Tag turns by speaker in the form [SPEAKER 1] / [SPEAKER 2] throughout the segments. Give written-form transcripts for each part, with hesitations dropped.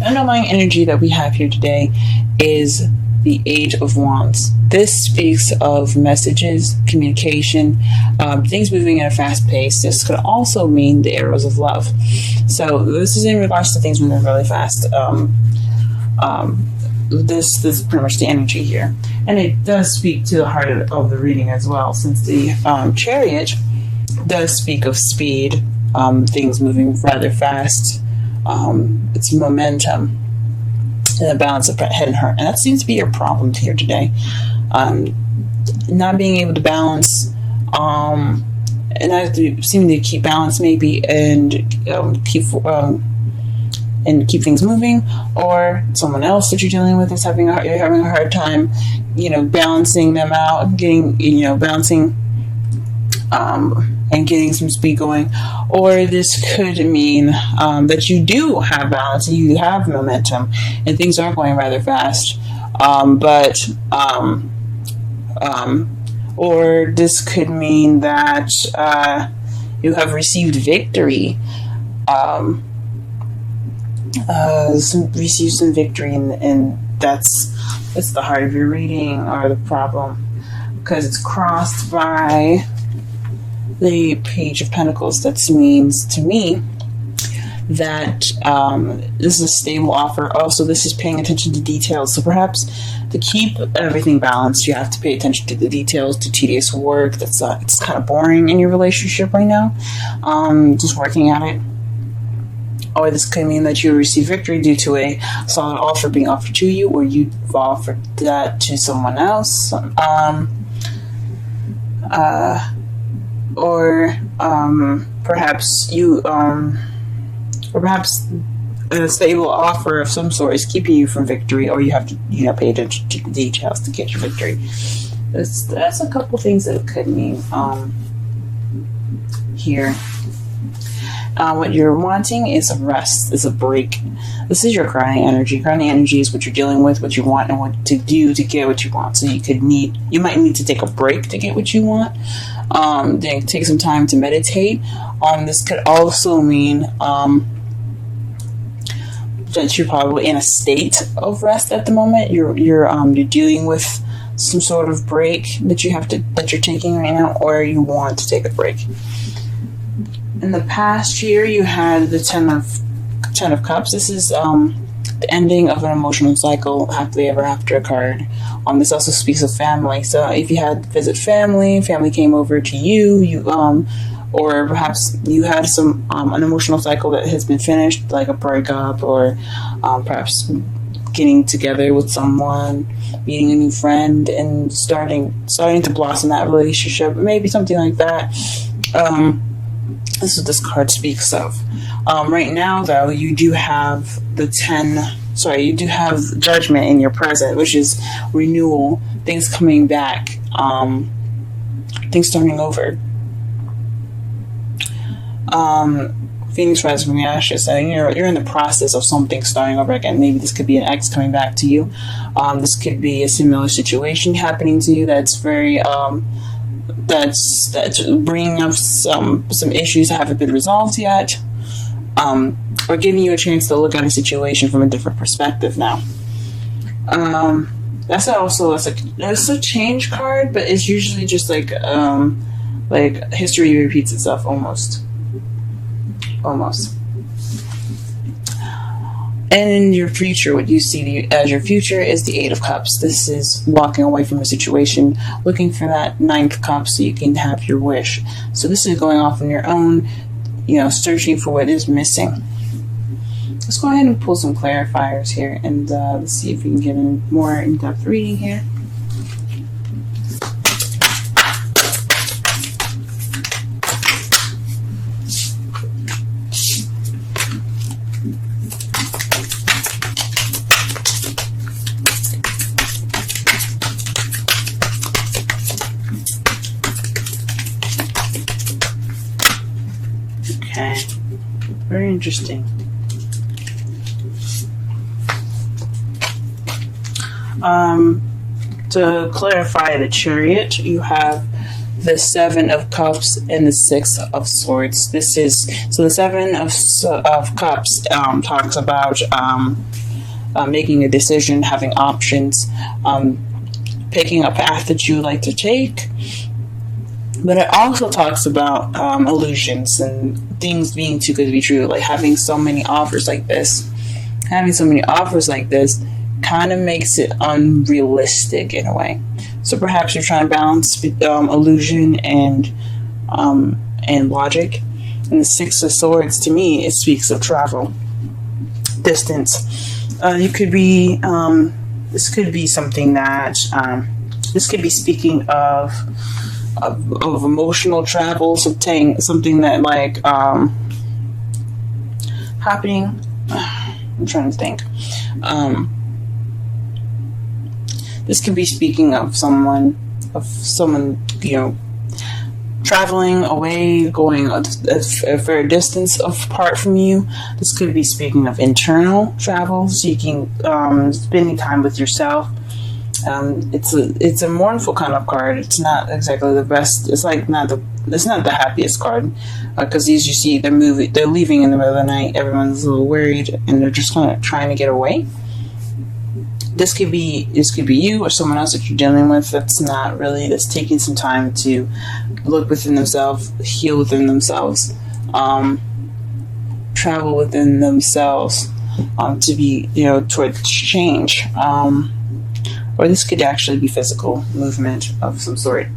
[SPEAKER 1] underlying energy that we have here today is the Eight of Wands. This speaks of messages, communication, things moving at a fast pace. This could also mean the arrows of love. So this is in regards to things moving really fast. This is pretty much the energy here. And it does speak to the heart of the reading as well, since the Chariot does speak of speed, things moving rather fast. It's momentum and the balance of head and heart. And that seems to be your problem here today. Not being able to balance, and not seeming to keep balance maybe, and keep things moving, or someone else that you're dealing with is having a hard time, balancing them out, balancing, and getting some speed going. Or this could mean that you do have balance and you have momentum and things are going rather fast. Or this could mean that you have received victory. Receive some victory, and that's the heart of your reading, or the problem, because it's crossed by the Page of Pentacles. That means to me that this is a stable offer. Also, this is paying attention to details. So perhaps to keep everything balanced, you have to pay attention to the details, to tedious work it's kind of boring in your relationship right now. Just working at it. Or this could mean that you receive victory due to a solid offer being offered to you, or you've offered that to someone else. Perhaps a stable offer of some sort is keeping you from victory, or you have to pay attention to the details to get your victory. That's a couple things that it could mean here. What you're wanting is a rest, is a break. This is your grounding energy. Grounding energy is what you're dealing with, what you want, and what to do to get what you want. So you might need to take a break to get what you want. Then take some time to meditate. This could also mean that you're probably in a state of rest at the moment. You're dealing with some sort of break that you're taking right now, or you want to take a break. In the past year, you had the Ten of Cups. This is the ending of an emotional cycle, happily ever after card. This also speaks of family. So if you had to visit family came over to you, or perhaps you had an emotional cycle that has been finished, like a breakup, or perhaps getting together with someone, meeting a new friend, and starting to blossom that relationship, maybe something like that. This is what this card speaks of. Right now, though, you do have you do have Judgment in your present, which is renewal, things coming back, things starting over. Phoenix rising from the ashes. So you're in the process of something starting over again. Maybe this could be an ex coming back to you. This could be a similar situation happening to you that's very that's bringing up some issues that haven't been resolved yet, or giving you a chance to look at a situation from a different perspective now. That's a change card, but it's usually just like history repeats itself almost. And in your future, what you see as your future is the Eight of Cups. This is walking away from a situation, looking for that Ninth Cup so you can have your wish. So this is going off on your own, searching for what is missing. Let's go ahead and pull some clarifiers here, and let's see if we can get a more in-depth reading here. Okay, very interesting. To clarify the Chariot, you have the Seven of Cups and the Six of Swords. This is so the Seven of Cups talks about making a decision, having options, picking a path that you like to take. But it also talks about illusions and things being too good to be true, like having so many offers like this. Having so many offers like this kind of makes it unrealistic in a way. So perhaps you're trying to balance illusion and logic. And the Six of Swords, to me, it speaks of travel, distance. You could be. This could be something that. This could be speaking of emotional travel, something that like happening. I'm trying to think. This could be speaking of someone, traveling away, going a fair distance apart from you. This could be speaking of internal travel, seeking, spending time with yourself. It's a mournful kind of card. It's not exactly the best. It's not the happiest card, because as you see, they're leaving in the middle of the night. Everyone's a little worried, and they're just kind of trying to get away. This could be you or someone else that you're dealing with that's taking some time to look within themselves, heal within themselves, travel within themselves, to be towards change. Or this could actually be physical movement of some sort.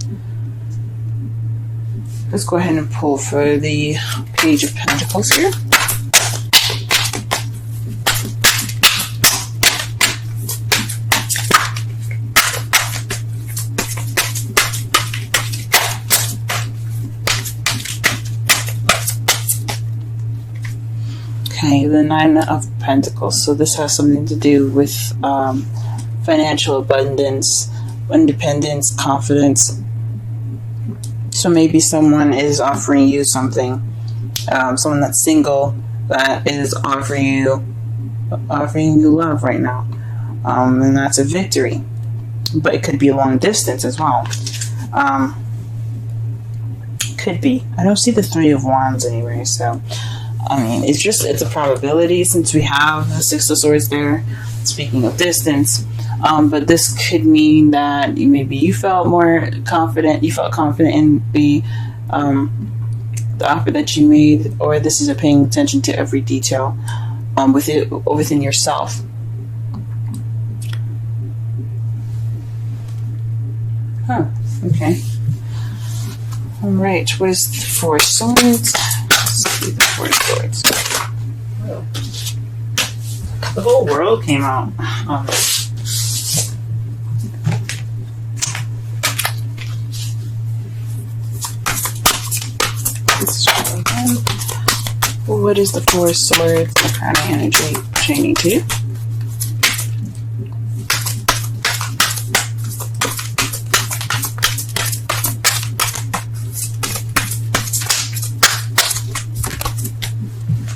[SPEAKER 1] Let's go ahead and pull for the Page of Pentacles here. Okay, the Nine of Pentacles. So this has something to do with financial abundance, independence, confidence. So maybe someone is offering you something. Someone that's single that is offering you love right now, and that's a victory. But it could be a long distance as well. Could be. I don't see the Three of Wands anyway, so I mean, it's a probability since we have the Six of Swords there. Speaking of distance, but this could mean that maybe you felt more confident. You felt confident in the offer that you made, or this is a paying attention to every detail within yourself. Huh. Okay. All right. Where's the Four of Swords? Let's see the Four of Swords. Oh. The whole world came out. What is the Four of Swords? The kind of energy chaining to?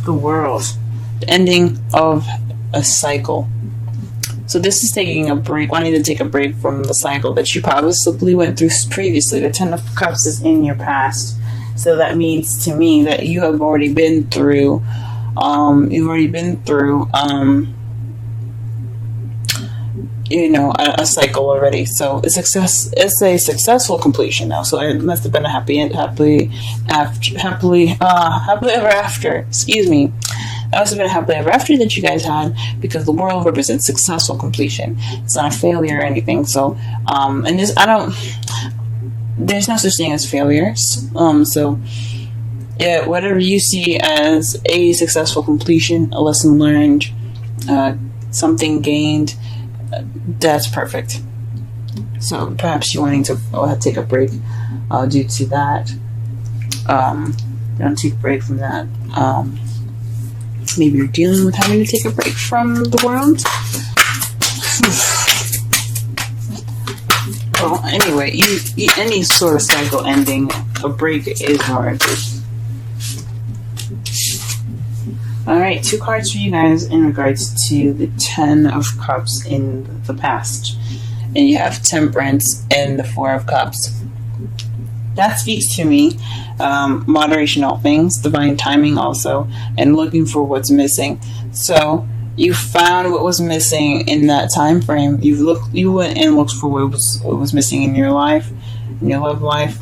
[SPEAKER 1] The World. The ending of a cycle. So this is taking a break, wanting to take a break from the cycle that you possibly went through previously. The Ten of Cups is in your past. So that means to me that you have already been through, a cycle already. So it's a successful completion now. So it must have been a happily ever after. Excuse me. That must have been a happily ever after that you guys had, because the world represents successful completion. It's not a failure or anything. So, there's no such thing as failures. So, yeah, whatever you see as a successful completion, a lesson learned, something gained, that's perfect. So perhaps you're wanting to take a break due to that. Don't take a break from that. Maybe you're dealing with having to take a break from the world. Well, anyway, any sort of cycle ending, a break is warranted. Alright, 2 cards for you guys in regards to the Ten of Cups in the past. And you have Temperance and the Four of Cups. that speaks to me. Moderation, all things, divine timing also, and looking for what's missing. So you found what was missing in that time frame. You went and looked for what was missing in your life, in your love life,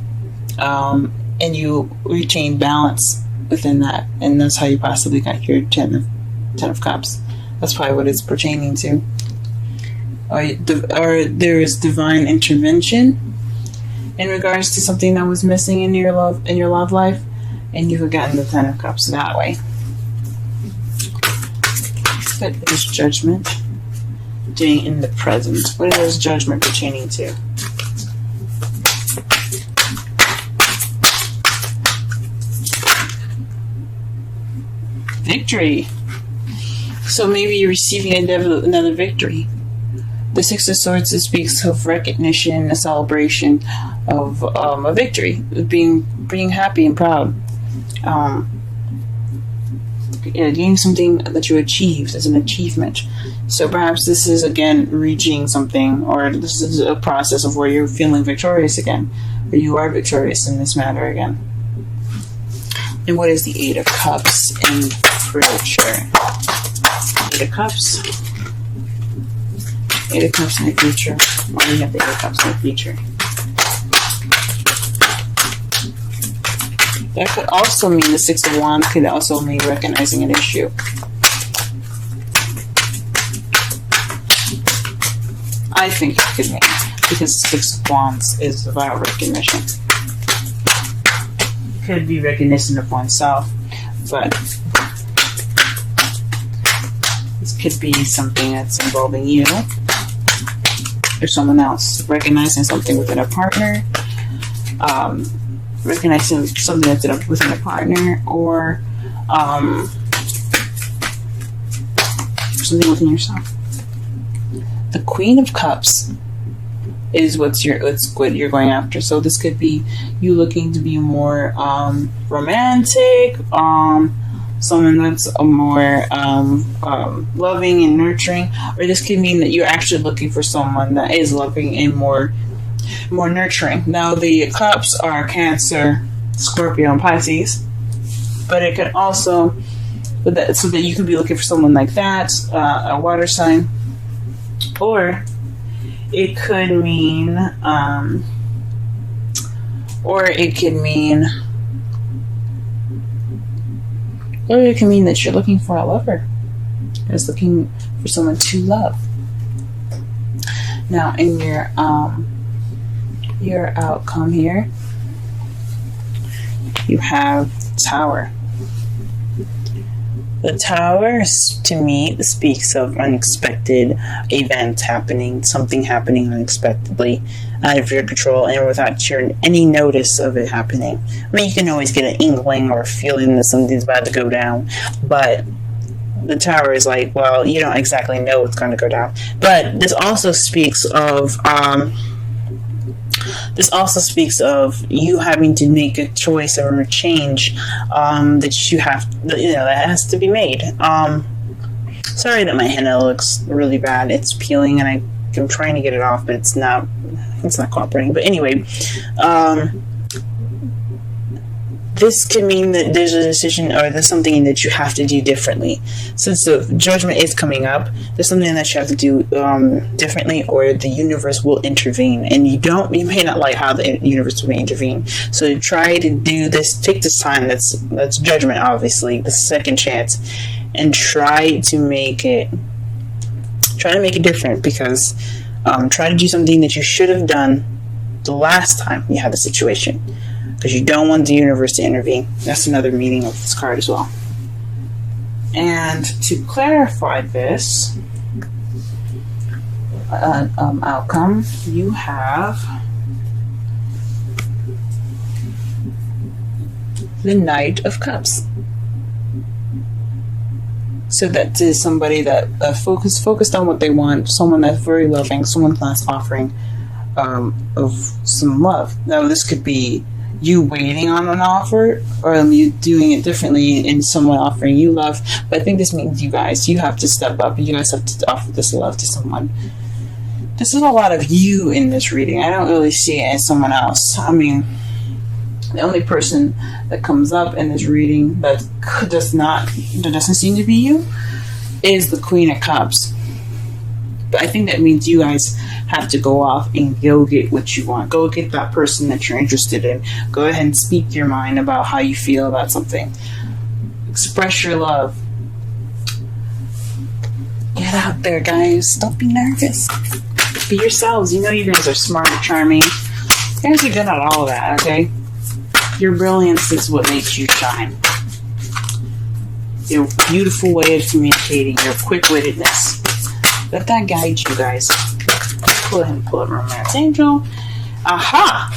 [SPEAKER 1] and you retained balance within that, and that's how you possibly got your Ten of Cups. That's probably what it's pertaining to. Or there is divine intervention in regards to something that was missing in your love life, and you've gotten the Ten of Cups that way. What is judgment doing in the present? What is judgment pertaining to? Victory. So maybe you're receiving another victory. The Six of Swords speaks of recognition, a celebration of a victory, being happy and proud. Getting something that you achieved as an achievement. So perhaps this is again reaching something, or this is a process of where you're feeling victorious again, or you are victorious in this matter again. And what is the Eight of Cups in future? Eight of Cups. Eight of Cups in the future. Why do you have the Eight of Cups in the future? That could also mean the Six of Wands could also mean recognizing an issue. I think it could mean, because the Six of Wands is about recognition. It could be recognition of oneself, but this could be something that's involving you or someone else. Recognizing something within a partner. Recognizing something that's within a partner, or something within yourself. The Queen of Cups is what you're going after. So this could be you looking to be more romantic, someone that's a more loving and nurturing, or this could mean that you're actually looking for someone that is loving and more nurturing. Now the cups are Cancer, Scorpio, and Pisces, but it could also, so that you could be looking for someone like that, a water sign, or it could mean, that you're looking for a lover, that's looking for someone to love. Now in your outcome here, you have Tower. The Tower, to me, speaks of unexpected events happening, something happening unexpectedly, out of your control, and without any notice of it happening. I mean, you can always get an inkling or a feeling that something's about to go down, but the Tower is like, well, you don't exactly know what's going to go down. But this also speaks of you having to make a choice or a change that has to be made. Sorry that my henna looks really bad. It's peeling and I'm trying to get it off, but it's not cooperating. But anyway, this could mean that there's a decision or there's something that you have to do differently. Since the judgment is coming up, there's something that you have to do differently, or the universe will intervene. And you may not like how the universe will intervene. So try to do this, take this time, that's judgment, obviously, the second chance, and try to make it different, because try to do something that you should have done the last time you had the situation, because you don't want the universe to intervene. That's another meaning of this card as well. And to clarify this outcome, you have the Knight of Cups. So that is somebody that focused on what they want, someone that's very loving, someone that's offering of some love. Now this could be you waiting on an offer, or you doing it differently and someone offering you love. But I think this means you have to step up. You guys have to offer this love to someone. This is a lot of you in this reading. I don't really see it as someone else. I mean, The only person that comes up in this reading that doesn't seem to be you is the Queen of Cups. But I think that means you guys have to go off and go get what you want. Go get that person that you're interested in. Go ahead and speak your mind about how you feel about something. Express your love. Get out there, guys. Don't be nervous. Be yourselves. You know you guys are smart and charming. You guys are good at all of that, okay? Your brilliance is what makes you shine. Your beautiful way of communicating, your quick-wittedness. Let that guide you guys. Go ahead and pull up Romance Angel. Aha!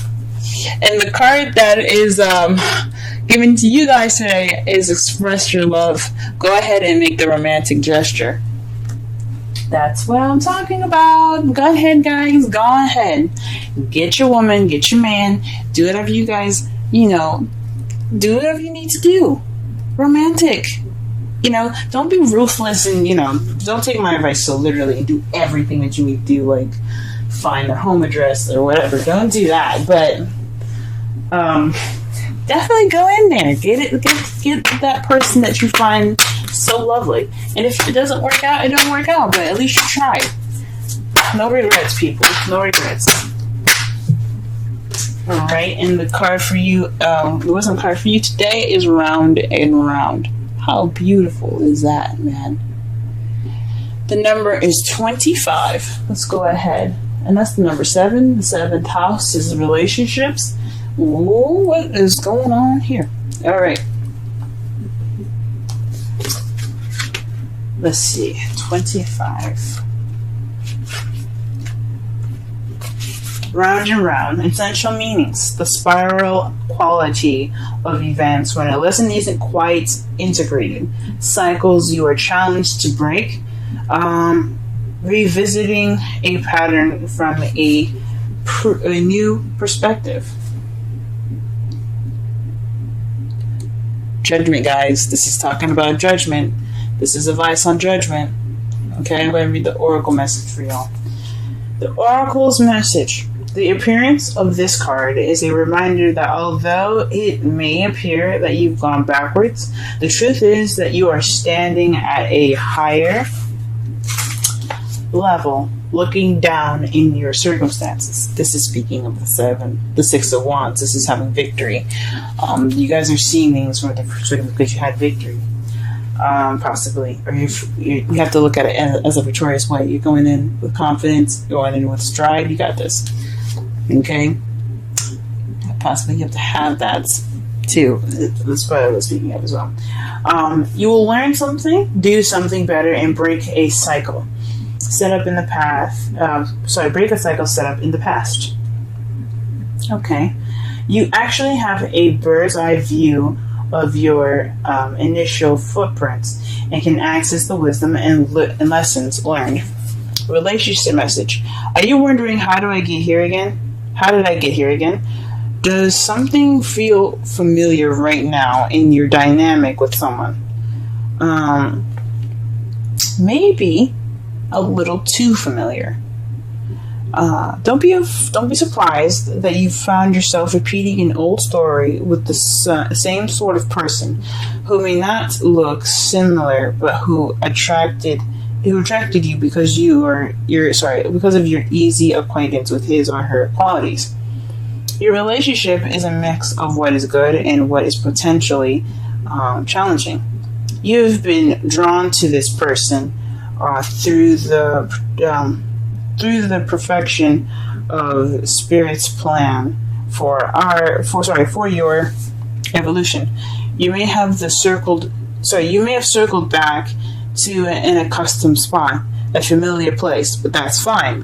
[SPEAKER 1] And the card that is given to you guys today is Express Your Love. Go ahead and make the romantic gesture. That's what I'm talking about. Go ahead, guys. Go ahead. Get your woman, get your man. Do whatever you guys, do whatever you need to do. Romantic. Don't be ruthless and, don't take my advice so literally and do everything that you need to do, like find their home address or whatever. Don't do that. But definitely go in there. Get that person that you find so lovely. And if it doesn't work out, it don't work out. But at least you tried. No regrets, people. No regrets. Alright, and the card for you, the wisdom card for you today is Round and Round. How beautiful is that, man? The number is 25. Let's go ahead. And that's the number 7. The 7th house is relationships. Ooh, what is going on here? Alright. Let's see. 25. Round and round. Essential meanings. The spiral quality of events when a lesson isn't quite integrated. Cycles you are challenged to break. Revisiting a pattern from a new perspective. Judgment, guys. This is talking about judgment. This is advice on judgment. Okay, I'm going to read the oracle message for y'all. The oracle's message. The appearance of this card is a reminder that although it may appear that you've gone backwards, the truth is that you are standing at a higher level, looking down in your circumstances. This is speaking of the 6 of Wands. This is having victory. You guys are seeing things from a different perspective because you had victory. Possibly, or you have to look at it as a victorious way. You're going in with confidence, going in with stride. You got this. Okay, possibly you have to have that too. That's what I was speaking of as well. You will learn something, do something better, and break a cycle set up in the past. Break a cycle set up in the past. Okay, you actually have a bird's eye view of your initial footprints and can access the wisdom and lessons learned. Relationship message. Are you wondering, how do I get here again? How did I get here again? Does something feel familiar right now in your dynamic with someone? Maybe a little too familiar. Don't be surprised that you found yourself repeating an old story with the same sort of person who may not look similar, but who attracted you because because of your easy acquaintance with his or her qualities. Your relationship is a mix of what is good and what is potentially challenging. You've been drawn to this person through the perfection of Spirit's plan for your evolution. You may have circled back to an accustomed spot, a familiar place, but that's fine,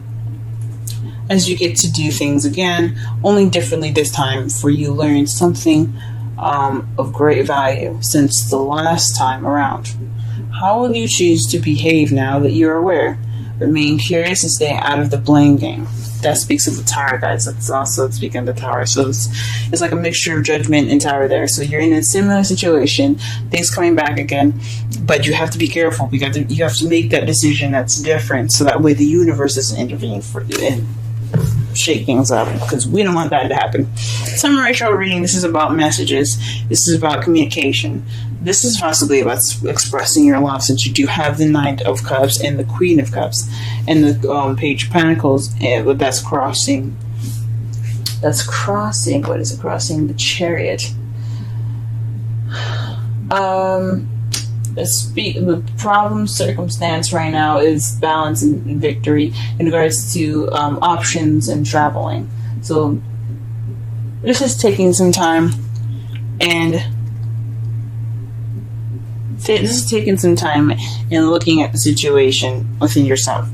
[SPEAKER 1] as you get to do things again, only differently this time, for you learned something of great value since the last time around. How will you choose to behave now that you're aware? Remain curious and stay out of the blame game. That speaks of the Tower, guys. That's also speaking of the Tower. So it's like a mixture of Judgment and Tower there. So you're in a similar situation, things coming back again, but you have to be careful because you have to make that decision that's different, so that way the universe doesn't intervene for you. shake things up, because we don't want that to happen. Summary show reading, this is about messages. This is about communication. This is possibly about expressing your love, since you do have the Knight of Cups and the Queen of Cups and the Page of Pentacles, but that's crossing. That's crossing. What is it crossing? The Chariot. The problem circumstance right now is balance and victory in regards to options and traveling. So this is taking some time, and looking at the situation within yourself.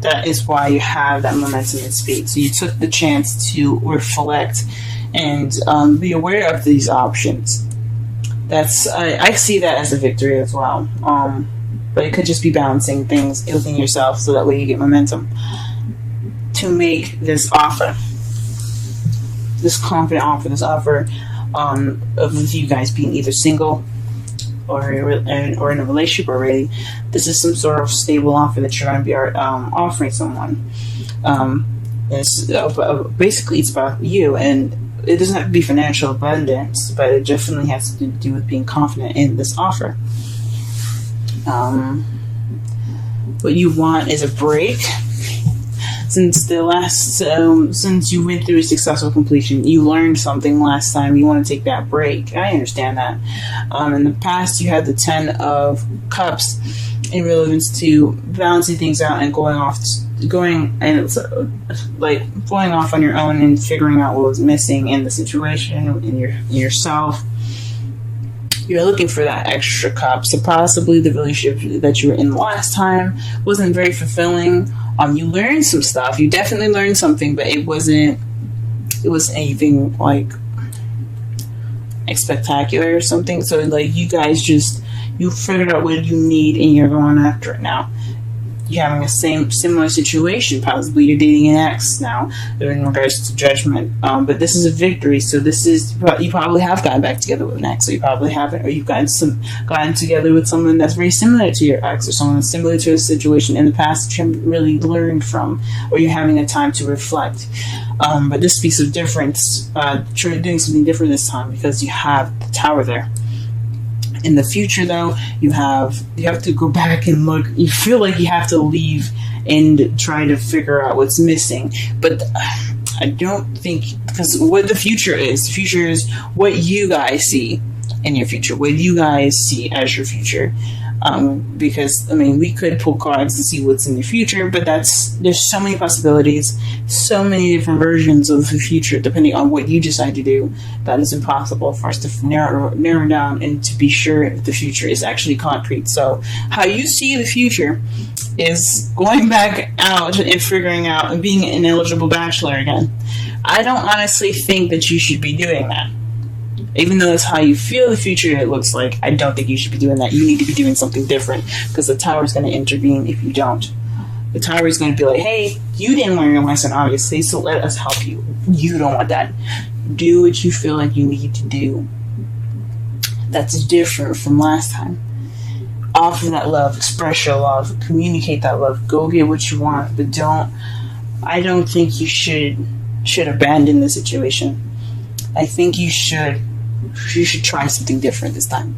[SPEAKER 1] That is why you have that momentum and speed. So you took the chance to reflect and be aware of these options. I see that as a victory as well. But it could just be balancing things within yourself, so that way you get momentum to make this offer, this confident offer, this offer of you guys being either single or in a relationship already. This is some sort of stable offer that you're going to be offering someone. Basically, it's about you, and it doesn't have to be financial abundance, but it definitely has to do with being confident in this offer. What you want is a break. Since since you went through a successful completion, you learned something last time. You want to take that break. I understand that. In the past, you had the 10 of Cups in relevance to balancing things out and going off on your own and figuring out what was missing in the situation, in yourself. You're looking for that extra cup. So possibly the relationship that you were in last time wasn't very fulfilling. You learned some stuff. You definitely learned something, but it wasn't anything like spectacular or something. So like you guys you figured out what you need and you're going after it now. You're having a similar situation. Possibly you're dating an ex now in regards to judgment. But this is a victory. So you probably have gotten back together with an ex, or you probably haven't, or you've gotten together with someone that's very similar to your ex, or someone that's similar to a situation in the past that you haven't really learned from, or you're having a time to reflect. But this speaks of difference. Doing something different this time, because you have the Tower there. In the future, though, you have to go back and look. You feel like you have to leave and try to figure out what's missing. But I don't think, because what the future is what you guys see in your future, what you guys see as your future. Because we could pull cards and see what's in the future, but there's so many possibilities, so many different versions of the future, depending on what you decide to do. That is impossible for us to narrow down and to be sure if the future is actually concrete. So how you see the future is going back out and figuring out and being an eligible bachelor again. I don't honestly think that you should be doing that. Even though that's how you feel the future it looks like, I don't think you should be doing that. You need to be doing something different, because the Tower is going to intervene if you don't. The Tower is going to be like, hey, you didn't learn your lesson, obviously, so let us help you. You don't want that. Do what you feel like you need to do. That's different from last time. Offer that love, express your love, communicate that love, go get what you want, but I don't think you should abandon the situation. I think you should try something different this time.